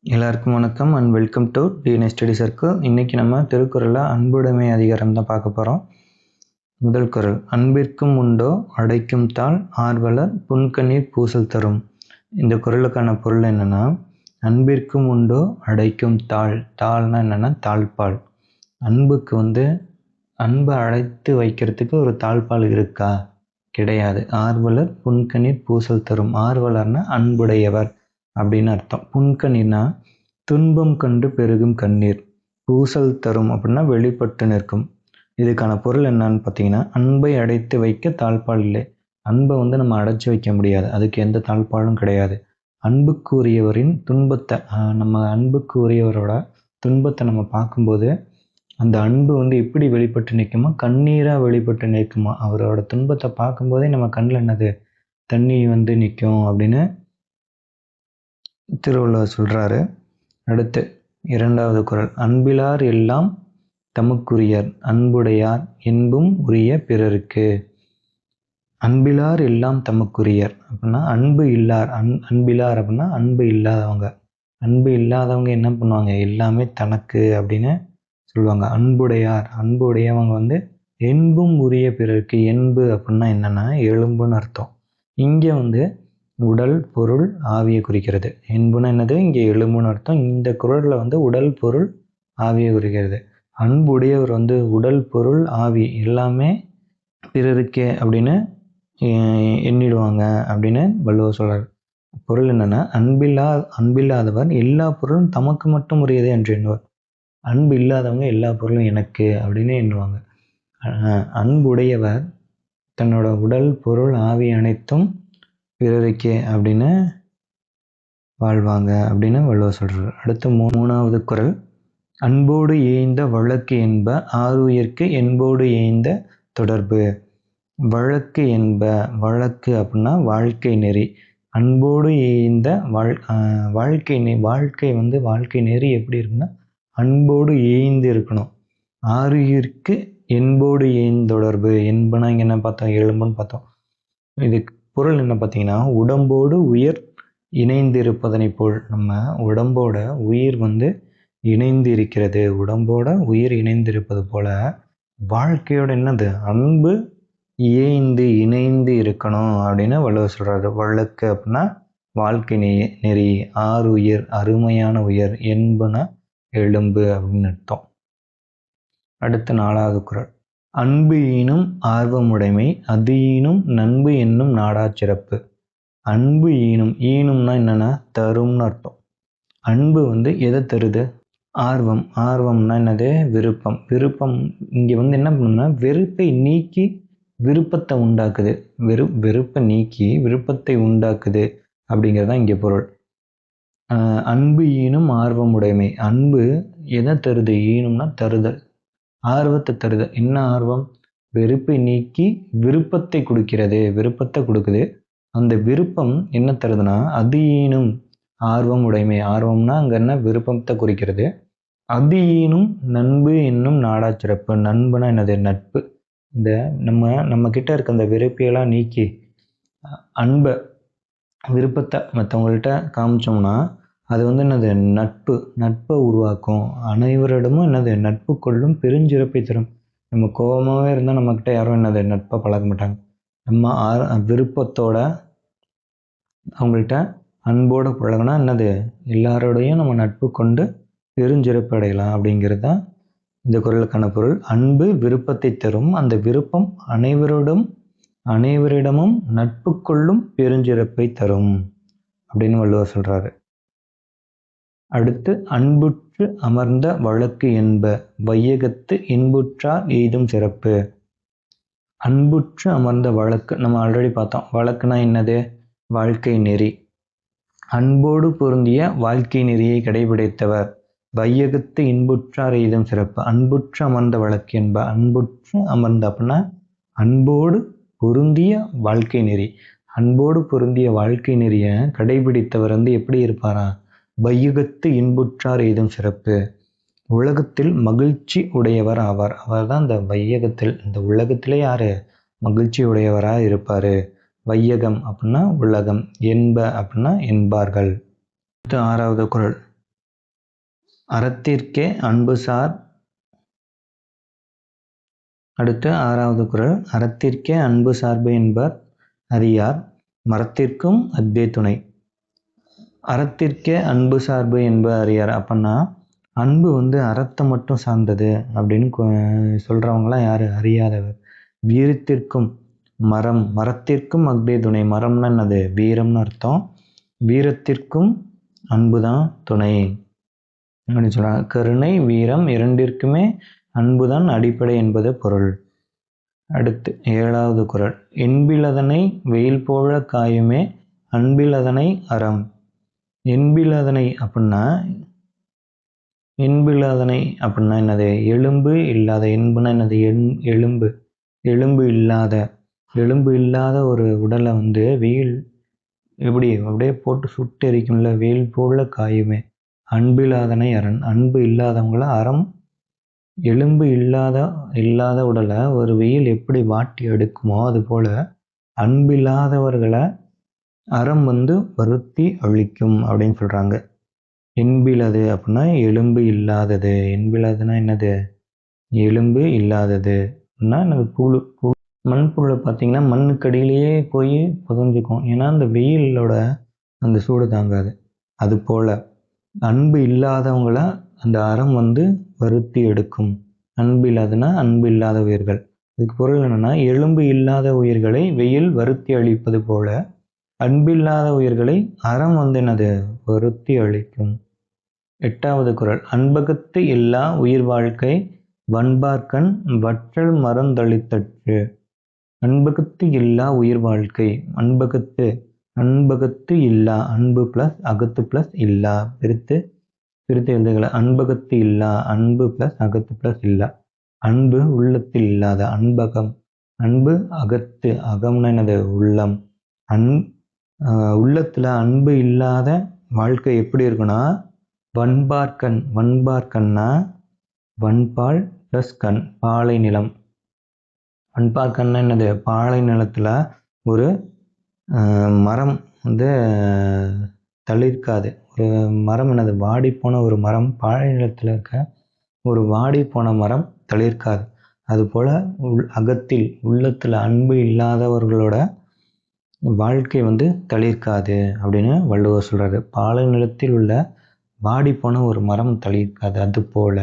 எல்லாருக்கும் வணக்கம் and welcome to DNA study circle. இன்றைக்கி நம்ம திருக்குறளில் அன்புடைமை அதிகாரம் தான் பார்க்க போகிறோம். முதல் குறள், அன்பிற்கும் உண்டோ அடைக்கும் தாழ் ஆர்வலர் புன்கண்ணீர் பூசல் தரும். இந்த குறளுக்கான பொருள் என்னென்னா, அன்பிற்கும் உண்டோ அடைக்கும் தாழ். தாழ்னா என்னென்னா தாழ்பால். அன்புக்கு அன்பை அழைத்து வைக்கிறதுக்கு ஒரு தாழ்பால் இருக்கா? கிடையாது. ஆர்வலர் புன்கண்ணீர் பூசல் தரும். ஆர்வலர்னா அன்புடையவர் அப்படின்னு அர்த்தம். புன்கண்ணீர்னா துன்பம் கண்டு பெருகும் கண்ணீர். பூசல் தரும் அப்படின்னா வெளிப்பட்டு நிற்கும். இதுக்கான பொருள் என்னன்னு பார்த்தீங்கன்னா, அன்பை அடைத்து வைக்க தாழ்பால் இல்லை. அன்பை நம்ம அடைச்சி வைக்க முடியாது, அதுக்கு எந்த தாழ்பாலும் கிடையாது. அன்புக்குரியவரின் துன்பத்தை அன்புக்கு உரியவரோட துன்பத்தை நம்ம பார்க்கும்போது அந்த அன்பு எப்படி வெளிப்பட்டு நிற்குமா? கண்ணீராக வெளிப்பட்டு நிற்குமா? அவரோட துன்பத்தை பார்க்கும்போதே நம்ம கண்ணில் என்னது தண்ணி நிற்கும் அப்படின்னு திருவள்ளுவர் சொல்கிறாரு. அடுத்து இரண்டாவது குறள், அன்பிலார் எல்லாம் தமக்குரியர் அன்புடையார் என்பும் உரிய பிறருக்கு. அன்பிலார் எல்லாம் தமக்குரியர் அப்படின்னா அன்பு இல்லார். அன்பிலார் அப்படின்னா அன்பு இல்லாதவங்க. அன்பு இல்லாதவங்க என்ன பண்ணுவாங்க? எல்லாமே தனக்கு அப்படின்னு சொல்லுவாங்க. அன்புடையார், அன்பு உடையவங்க என்பும் உரிய பிறருக்கு. என்பு அப்படின்னா என்னென்னா எலும்புன்னு அர்த்தம். இங்கே உடல் பொருள் ஆவியை குறிக்கிறது. என்புனா என்னது? இங்கே எலும்புன்னு அர்த்தம். இந்த குறளில் உடல் பொருள் ஆவியை குறிக்கிறது. அன்புடையவர் உடல் பொருள் ஆவி எல்லாமே பிறருக்கே அப்படின்னு எண்ணிடுவாங்க அப்படின்னு வள்ளுவர் சொல்கிறார். பொருள் என்னென்னா, அன்பில்லாதவர் எல்லா பொருளும் தமக்கு மட்டும் உரியது என்று எண்ணுவார். அன்பு இல்லாதவங்க எல்லா பொருளும் எனக்கு அப்படின்னு எண்ணுவாங்க. அன்புடையவர் தன்னோட உடல் பொருள் ஆவி அனைத்தும் பிறருக்கே அப்படின்னு வாழ்வாங்க அப்படின்னு வள்ளுவர் சொல்கிறார். அடுத்து மூணாவது குறள், அன்போடு ஏய்ந்த வழக்கு என்ப ஆருயிர்க்கு என்போடு ஏய்ந்த தொடர்பு. வழக்கு என்ப, வழக்கு அப்படின்னா வாழ்க்கை நெறி. அன்போடு ஏய்ந்த வாழ்க்கை வாழ்க்கை நெறி எப்படி இருக்குன்னா அன்போடு ஏய்ந்து இருக்கணும். ஆருயிர்க்கு என்போடு ஏய்ந்த தொடர்பு. என்பனா இங்கே என்ன பார்த்தோம்? எலும்புன்னு பார்த்தோம். இதுக்கு பொருள் என்ன பார்த்தீங்கன்னா, உடம்போடு உயிர் இணைந்து இருப்பதனை போல். நம்ம உடம்போட உயிர் இணைந்து இருக்கிறது. உடம்போட உயிர் இணைந்து இருப்பது போல வாழ்க்கையோட என்னது? அன்பு ஏய்ந்து இணைந்து இருக்கணும் அப்படின்னு வள்ளுவர் சொல்கிறாரு. வழக்கு அப்படின்னா வாழ்க்கை நெறி. ஆருயிர் அருமையான உயிர். என்புனா எலும்பு அப்படின்னு அர்த்தம். அடுத்த நாலாவது குறள், அன்பு ஈனும் ஆர்வமுடைமை அது ஈனும் நண்பு என்னும் நாடா சிறப்பு. அன்பு ஈனும், ஈனும்னா என்னன்னா தரும்னு அர்த்தம். அன்பு எதை தருது? ஆர்வம். ஆர்வம்னா என்னது? விருப்பம். விருப்பம் இங்கே என்ன பண்ணுன்னா வெறுப்பை நீக்கி விருப்பத்தை உண்டாக்குது. வெறுப்பை நீக்கி விருப்பத்தை உண்டாக்குது அப்படிங்கிறதான் இங்கே பொருள். அன்பு ஈனும் ஆர்வமுடைமை. அன்பு எதை தருது? ஈனும்னா தருதல், ஆர்வத்தை தருது. என்ன ஆர்வம்? வெறுப்பை நீக்கி விருப்பத்தை கொடுக்கிறது. விருப்பத்தை கொடுக்குது. அந்த விருப்பம் என்ன தருதுன்னா அது ஈனும் ஆர்வம் உடைமை. ஆர்வம்னா அங்கே என்ன? விருப்பத்தை குறிக்கிறது. அது ஈனும் நண்பு என்னும் நாடா சிறப்பு. நண்புனா என்னது? நட்பு. இந்த நம்ம கிட்ட இருக்க அந்த வெறுப்பையெல்லாம் நீக்கி அன்பை விருப்பத்தை மற்றவங்கள்ட்ட காமிச்சோம்னா அது என்னது? நட்பை உருவாக்கும். அனைவரிடமும் என்னது? நட்பு கொள்ளும் பெருஞ்சிறப்பை தரும். நம்ம கோபமாகவே இருந்தால் நம்மக்கிட்ட யாரும் என்னது? நட்பை பழக மாட்டாங்க. நம்ம விருப்பத்தோட அவங்கள்ட்ட அன்போடு பழகினா என்னது? எல்லாரோடையும் நம்ம நட்பு கொண்டு பெருஞ்சிறப்பு அடையலாம் அப்படிங்கிறது தான் இந்த குறளுக்கான பொருள். அன்பு விருப்பத்தை தரும். அந்த விருப்பம் அனைவரிடமும் நட்பு கொள்ளும் பெருஞ்சிறப்பை தரும் அப்படின்னு வள்ளுவர் சொல்கிறாரு. அடுத்து, அன்புற்று அமர்ந்த வழக்கு என்ப வையகத்து இன்புற்றார் எய்தும் சிறப்பு. அன்புற்று அமர்ந்த வழக்கு நம்ம ஆல்ரெடி பார்த்தோம். வழக்குனா என்னது? வாழ்க்கை நெறி. அன்போடு பொருந்திய வாழ்க்கை நெறியை கடைபிடித்தவர். வையகத்து இன்புற்றார் எய்தும் சிறப்பு. அன்புற்று அமர்ந்த வழக்கு என்ப. அன்புற்று அமர்ந்த அப்படின்னா அன்போடு பொருந்திய வாழ்க்கை நெறி. அன்போடு பொருந்திய வாழ்க்கை நெறியை கடைபிடித்தவர் எப்படி இருப்பாரா? வையகத்து இன்புற்றார் எய்தும் சிறப்பு. உலகத்தில் மகிழ்ச்சி உடையவர் ஆவார். அவர் தான் இந்த வையகத்தில், இந்த உலகத்திலே யாரு? மகிழ்ச்சி உடையவராக இருப்பார். வையகம் அப்படின்னா உலகம். என்ப அப்படின்னா என்பார்கள். அடுத்து ஆறாவது குறள், அறத்திற்கே அன்புசார். அடுத்து 6வது குறள். அறத்திற்கே அன்பு சார்பு என்பர் அறியார், மரத்திற்கும் அஃதே துணை. அறத்திற்கே அன்பு சார்பு என்பர் அறியார் அப்படின்னா அன்பு அறத்தை மட்டும் சார்ந்தது அப்படின்னு சொல்றவங்களாம் யாரு? அறியாதவர். வீரத்திற்கும் மரத்திற்கும் அஃதே துணை. மரம்னா என்னது? வீரம்னு அர்த்தம். வீரத்திற்கும் அன்புதான் துணை அப்படின்னு சொல்றாங்க. கருணை வீரம் இரண்டிற்குமே அன்புதான் அடிப்படை என்பது பொருள். அடுத்து 7வது குறள். என்பிலதனை வெயில் போல காயுமே அன்பிலதனை அறம். என்பிலதனை அப்படின்னா என்னது? எலும்பு இல்லாத. என்புனா என்னது? எலும்பு இல்லாத ஒரு உடலை வெயில் எப்படி அப்படியே போட்டு சுட்டு எரிக்கும்ல, வெயில் போல காயுமே அன்பில்லாதனை அரண். அன்பு இல்லாதவங்கள அறம். எலும்பு இல்லாத உடலை ஒரு வெயில் எப்படி வாட்டி எடுக்குமோ அது போல அன்பு இல்லாதவர்களை அறம் வருத்தி அழிக்கும் அப்படின்னு சொல்றாங்க. என்பிலது அப்படின்னா எலும்பு இல்லாதது. என்பிலதுன்னா என்னது? எலும்பு இல்லாதது அப்படின்னா எனக்கு புழு. மண்புழு பார்த்தீங்கன்னா மண்ணுக்கடியிலேயே போய் புதஞ்சுக்கும். ஏன்னா அந்த வெயிலோட அந்த சூடு தாங்காது. அது போல அன்பு இல்லாதவங்கள அந்த அறம் வருத்தி எடுக்கும். அன்பு இல்லாதுன்னா அன்பு இல்லாத உயிர்கள். இதுக்கு பொருள் என்னன்னா எலும்பு இல்லாத உயிர்களை வெயில் வருத்தி அழிப்பது போல அன்பில்லாத உயிர்களை அறம் என்னது? வருத்தி அழிக்கும். 8வது குறள். அன்பகத்து இல்லா உயிர் வாழ்க்கை வன்பார்க்கண் வற்றல் மறந்தளித்தற்று. அன்பகத்து இல்லா உயிர் வாழ்க்கை. அன்பகத்து இல்லா. அன்பு பிளஸ் அகத்து பிளஸ் இல்லா. பிரித்து எழுதுகளை. அன்பகத்து இல்லா. அன்பு பிளஸ் அகத்து பிளஸ் இல்லா. அன்பு உள்ளத்தில் இல்லாத. அன்பகம். அன்பு அகத்து. அகம்னா என்னது? உள்ளம். உள்ளத்துல அன்பு இல்லாத வாழ்க்கை எப்படி இருக்குன்னா வன்பார்க்கண்ணா வன்பால் பிளஸ் கண். பாலை நிலம். வன்பார்க்கண்ணா என்னது? பாலை நிலத்துல ஒரு மரம் தளிர்க்காது. ஒரு மரம் என்னது? வாடி போன ஒரு மரம். பாலை நிலத்துல இருக்க ஒரு வாடி போன மரம் தளிர்க்காது. அதுபோல அகத்தில் உள்ளத்துல அன்பு இல்லாதவர்களோட வாழ்க்கை தளிர்க்காது அப்படின்னு வள்ளுவர் சொல்றாரு. பாலை நிலத்தில் உள்ள வாடி போன ஒரு மரம் தளிர்க்காது. அது போல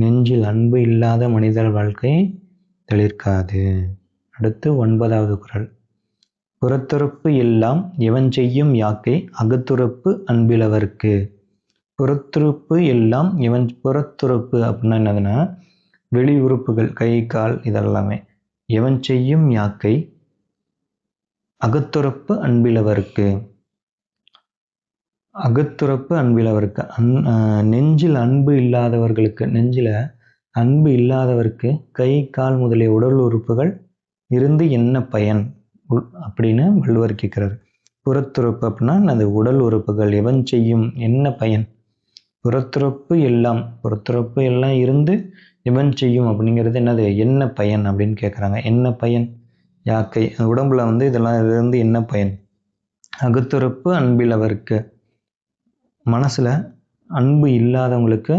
நெஞ்சில் அன்பு இல்லாத மனிதர் வாழ்க்கை தளிர்க்காது. அடுத்து 9வது குறள். புறத்துறப்பு எல்லாம் எவன் செய்யும் யாக்கை அகத்துறப்பு அன்பிலவர்க்கு. புறத்துறப்பு எல்லாம் புறத்துறப்பு அப்படின்னா என்னதுன்னா வெளி உறுப்புகள், கை கால் இதெல்லாமே. எவன் செய்யும் யாக்கை அகத்துறப்பு அன்பிலவர்க்கு. அகத்துறப்பு அன்பிலவர்க்கு. நெஞ்சில் அன்பு இல்லாதவருக்கு கை கால் முதலிய உடல் உறுப்புகள் இருந்து என்ன பயன் அப்படின்னு வள்ளுவர் கேட்கிறார். புறத்துறப்பு அப்படின்னா அது உடல் உறுப்புகள். எவன் செய்யும் என்ன பயன்? புறத்துறப்பு எல்லாம் இருந்து எவன் செய்யும் அப்படிங்கிறது என்னது? என்ன பயன் அப்படின்னு கேட்குறாங்க. என்ன பயன்? யாக்கை உடம்புல இதெல்லாம் இருந்து என்ன பயன்? அகத்துறப்பு அன்பிலவர்க்கு. மனசுல அன்பு இல்லாதவங்களுக்கு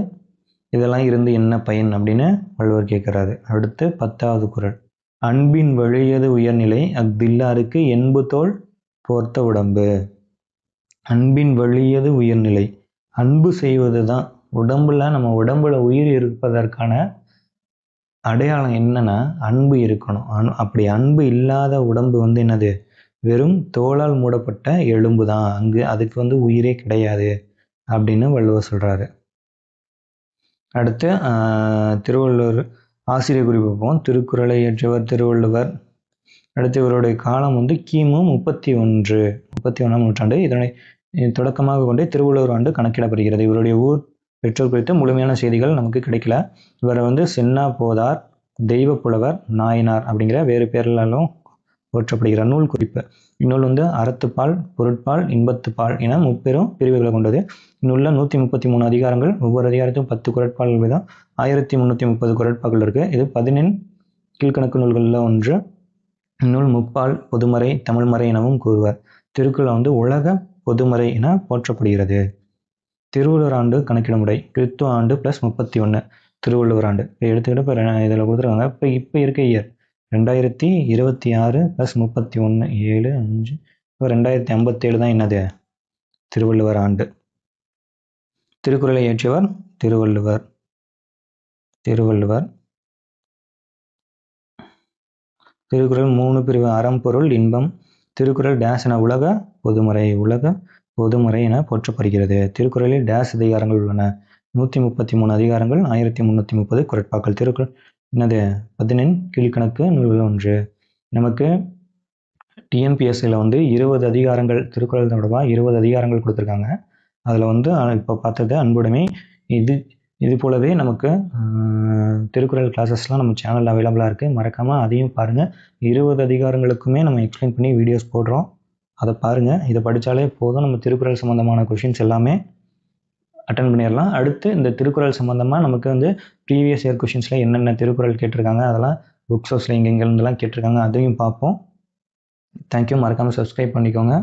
இதெல்லாம் இருந்து என்ன பயன் அப்படின்னு வள்ளுவர் கேட்கிறாரு. அடுத்து 10வது குறள். அன்பின் வழியது உயர்நிலை அஃதில்லாருக்கு என்பு தோல் போர்த்த உடம்பு. அன்பின் வழியது உயர்நிலை. அன்பு செய்வது தான் நம்ம உடம்புல உயிர் இருப்பதற்கான அடையாளம் என்னன்னா அன்பு இருக்கணும். அப்படி அன்பு இல்லாத உடம்பு என்னது? வெறும் தோளால் மூடப்பட்ட எலும்பு தான். அதுக்கு உயிரே கிடையாது அப்படின்னு வள்ளுவர் சொல்றாரு. அடுத்து திருவள்ளுவர் ஆசிரியர் குறிப்பு பார்ப்போம். திருக்குறளை இயற்றியவர் திருவள்ளுவர். அடுத்து இவருடைய காலம் கிமு 31ஆம் நூற்றாண்டு. இதனை தொடக்கமாக கொண்டே திருவள்ளுவர் ஆண்டு கணக்கிடப்படுகிறது. இவருடைய ஊர் பெற்றோர் குறித்த முழுமையான செய்திகள் நமக்கு கிடைக்கல. இவரை சென்னா போதார், தெய்வ புலவர், நாயனார் அப்படிங்கிற வேறு பேர்களாலும் போற்றப்படுகிறார். நூல் குறிப்பு. இந்நூல் அறத்துப்பால், பொருட்பால், இன்பத்துப்பால் என முப்பெரும் பிரிவுகளை கொண்டது. இந்நூல்ல 133 அதிகாரங்கள். ஒவ்வொரு அதிகாரத்தும் 10 குறட்பால்கள் வீதம் 1330 குறட்பாக்கள் இருக்கு. இது 14 கீழ்கணக்கு நூல்களில் ஒன்று. இந்நூல் முப்பால், பொதுமறை, தமிழ்மறை எனவும் கூறுவர். திருக்குறள் உலக பொதுமறை என போற்றப்படுகிறது. திருவள்ளுவர் ஆண்டு கணக்கிடும் முறை கிறிஸ்துவ ஆண்டு ப்ளஸ் 31 திருவள்ளுவர் ஆண்டு. இப்போ எடுத்துக்கிட்டு இப்போ இதில் கொடுத்துருக்காங்க. இப்போ இருக்க இயர் 2026 ப்ளஸ் 31 7 5 இப்போ 2057 தான் என்னது திருவள்ளுவர் ஆண்டு. திருக்குறளை இயற்றியவர் திருவள்ளுவர். திருக்குறள் 3 பிரிவு: அறம், பொருள், இன்பம். திருக்குறள் டேஸ் என உலக பொதுமறை என போற்றப்படுகிறது. திருக்குறளில் டேஸ் அதிகாரங்கள் உள்ளன. 133 அதிகாரங்கள், 1330 குறட்பாக்கள். திருக்குறள் என்னது 14 கீழ்கணக்கு நூல்கள் 1. நமக்கு டிஎன்பிஎஸ்சியில் 20 அதிகாரங்கள் திருக்குறள் தொடர்பாக 20 அதிகாரங்கள் கொடுத்துருக்காங்க. அதில் இப்போ பார்த்தது அன்புடைமை. இது போலவே நமக்கு திருக்குறள் கிளாஸஸ்லாம் நம்ம சேனலில் அவைலபிளாக இருக்குது. மறக்காமல் அதையும் பாருங்கள். 20 அதிகாரங்களுக்குமே நம்ம எக்ஸ்பிளைன் பண்ணி வீடியோஸ் போடுறோம். அதை பாருங்கள். இதை படித்தாலே போதும், நம்ம திருக்குறள் சம்மந்தமான கொஷின்ஸ் எல்லாமே அட்டன் பண்ணிடலாம். அடுத்து இந்த திருக்குறள் சம்மந்தமாக நமக்கு ப்ரீவியஸ் இயர் கொஷின்ஸில் என்னென்ன திருக்குறள் கேட்டிருக்காங்க, அதெல்லாம் புக்ஸ் ஹவுஸில் எங்கெங்கெல்லாம் கேட்டிருக்காங்க, அதையும் பார்ப்போம். தேங்க்யூ. மறக்காமல் சப்ஸ்கிரைப் பண்ணிக்கோங்க.